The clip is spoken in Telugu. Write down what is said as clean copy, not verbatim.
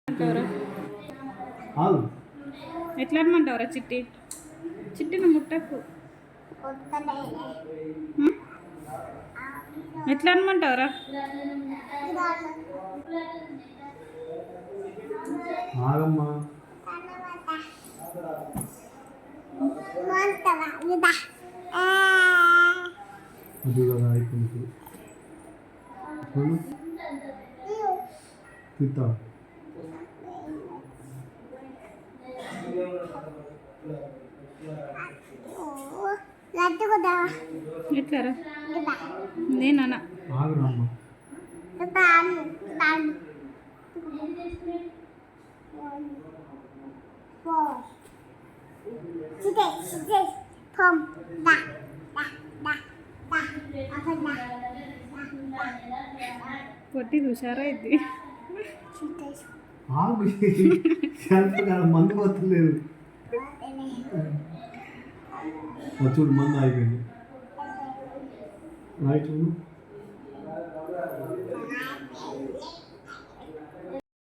అంటావురా ఆగు. ఎట్లా అనమంటావురా చిట్టి చిట్టిని ముట్టకు ఎట్లా అనమంటావురా ఆగమ్మా. అది కదా అయిపోయింది. తిత్తా ఎట్లారా నేనా ఆగురామ్మా. కొట్టి హుషారా ఇది ఆగు. సెల్ఫ్ కదా మందు పోతలేదు. చూడు మందు అయిపోయింది. రైట్ చూడు.